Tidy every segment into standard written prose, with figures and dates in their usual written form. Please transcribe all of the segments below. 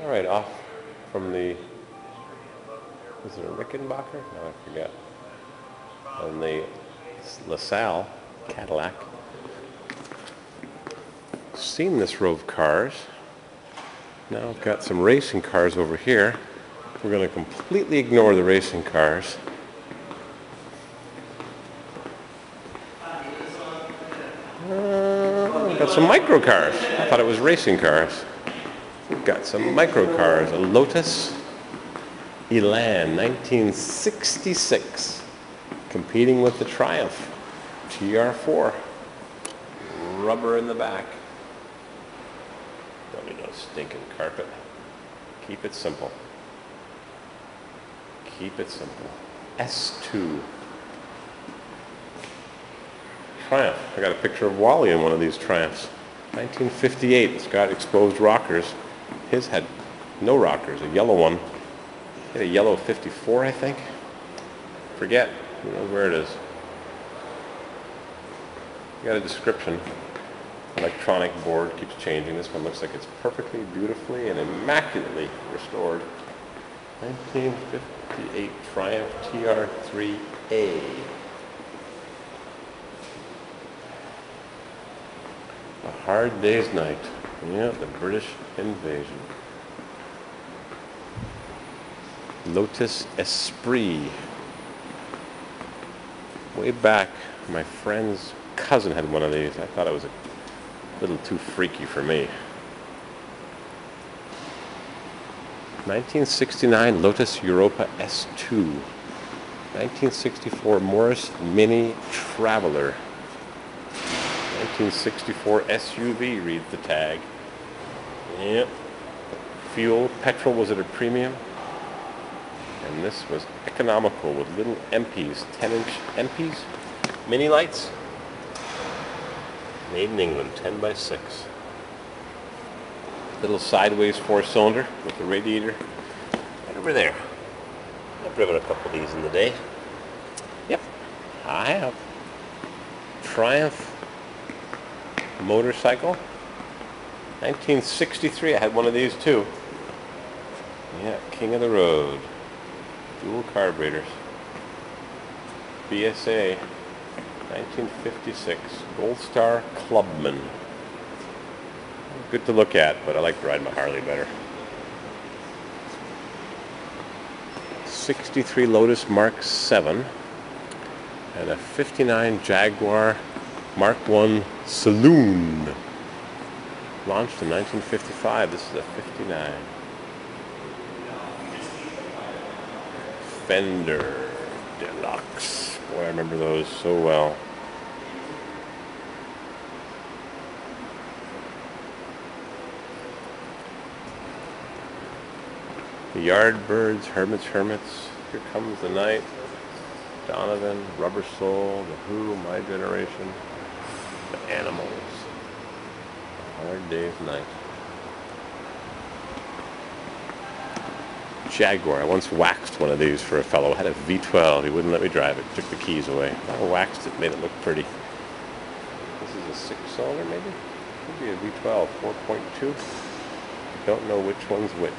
All right, off from the, is it a Rickenbacker? No, I forget. And the LaSalle Cadillac. Seen this row of cars. Now I've got some racing cars over here. We're going to completely ignore the racing cars. We've got some micro cars. I thought it was racing cars. We've got some micro cars. A Lotus Elan 1966 competing with the Triumph TR4. Rubber in the back. Don't need no stinking carpet. Keep it simple. Keep it simple. S2. Triumph. I got a picture of Wally in one of these Triumphs. 1958. It's got exposed rockers. His had no rockers. A yellow one. He had a yellow 54, I think. Forget. Who knows where it is. You got a description. Electronic board keeps changing. This one looks like it's perfectly, beautifully, and immaculately restored. 1958 Triumph TR3A. A Hard Day's Night. Yeah, the British invasion. Lotus Esprit. Way back, my friend's cousin had one of these. I thought it was a little too freaky for me. 1969 Lotus Europa S2. 1964 Morris Mini Traveler. 1964 SUV reads the tag. Yep. Fuel, petrol was at a premium. And this was economical with little MPs, 10-inch MPs, mini lights. Made in England, 10x6. Little sideways 4-cylinder with the radiator right over there. I've driven a couple of these in the day. Yep, I have. Triumph motorcycle. 1963, I had one of these too. Yeah, king of the road. Dual carburetors. BSA. 1956 Gold Star Clubman. Good to look at, but I like to ride my Harley better. 63 Lotus Mark 7 and a 59 Jaguar Mark 1 Saloon. Launched in 1955. This is a 59. Fender Deluxe. Boy, I remember those so well. The Yardbirds, Hermits, Here Comes the Night, Donovan, Rubber Soul, The Who, My Generation, The Animals, A Hard Day's Night. Jaguar. I once waxed one of these for a fellow. I had a V12. He wouldn't let me drive it. Took the keys away. I waxed it, made it look pretty. This is a 6-cylinder maybe? Could be a V12, 4.2. Don't know which one's which.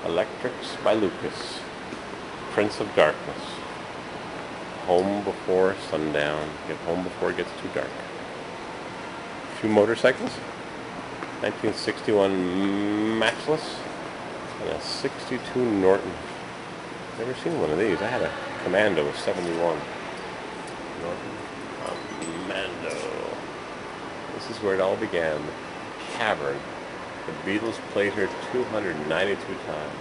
Electrics by Lucas. Prince of Darkness. Home before sundown. Get home before it gets too dark. Few motorcycles. 1961 Matchless and a 62 Norton. Never seen one of these. I had a Commando of 71. Norton Commando. This is where it all began. The Cavern. The Beatles played her 292 times.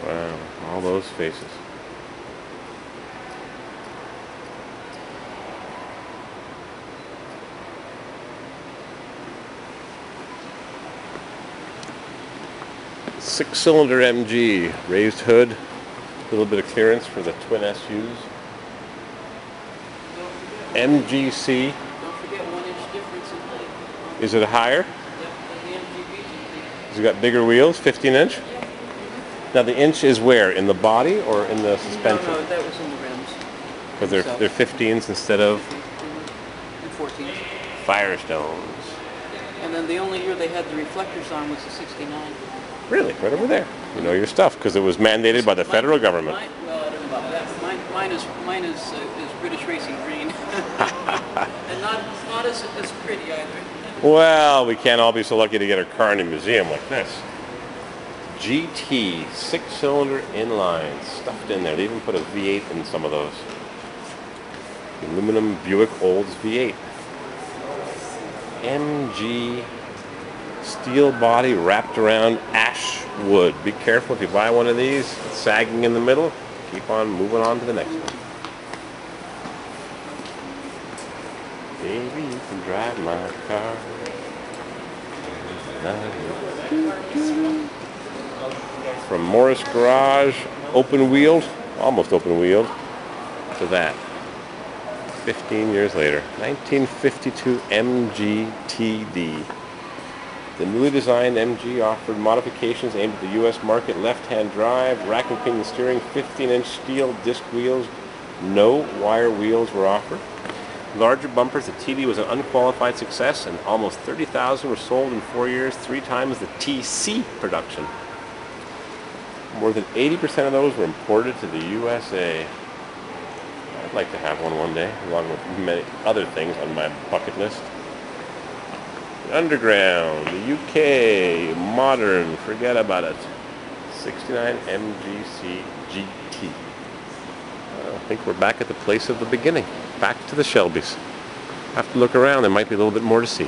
Wow, all those faces. Six-cylinder MG, raised hood, a little bit of clearance for the twin SUs. MGC. Don't forget 1 inch difference in height. Is it higher? Yep, and the MGB. Has it got bigger wheels, 15-inch? Yep. Now the inch is where? In the body or in the suspension? No, that was in the rims. Because they're 15s instead of And 14s. Firestones. And then the only year they had the reflectors on was the 69. Really? Right over there. You know your stuff because it was mandated by the federal government. Well, I don't know about that. Mine is British Racing Green. And not as pretty either. Well, we can't all be so lucky to get a car in a museum like this. GT 6-cylinder inline stuffed in there. They even put a V8 in some of those. Aluminum Buick Olds V8. MG steel body wrapped around ash wood. Be careful if you buy one of these. It's sagging in the middle. Keep on moving on to the next one. Baby, you can drive my car. From Morris Garage, open-wheeled, almost open-wheeled, to that. 15 years later, 1952 MG TD. The newly designed MG offered modifications aimed at the U.S. market: left-hand drive, rack and pinion steering, 15-inch steel disc wheels. No wire wheels were offered. Larger bumpers. The TD was an unqualified success, and almost 30,000 were sold in 4 years, 3 times the TC production. More than 80% of those were imported to the USA. I'd like to have one day, along with many other things on my bucket list. Underground, the UK, modern, forget about it. 69 MGC GT. I think we're back at the place of the beginning. Back to the Shelbys. Have to look around, there might be a little bit more to see.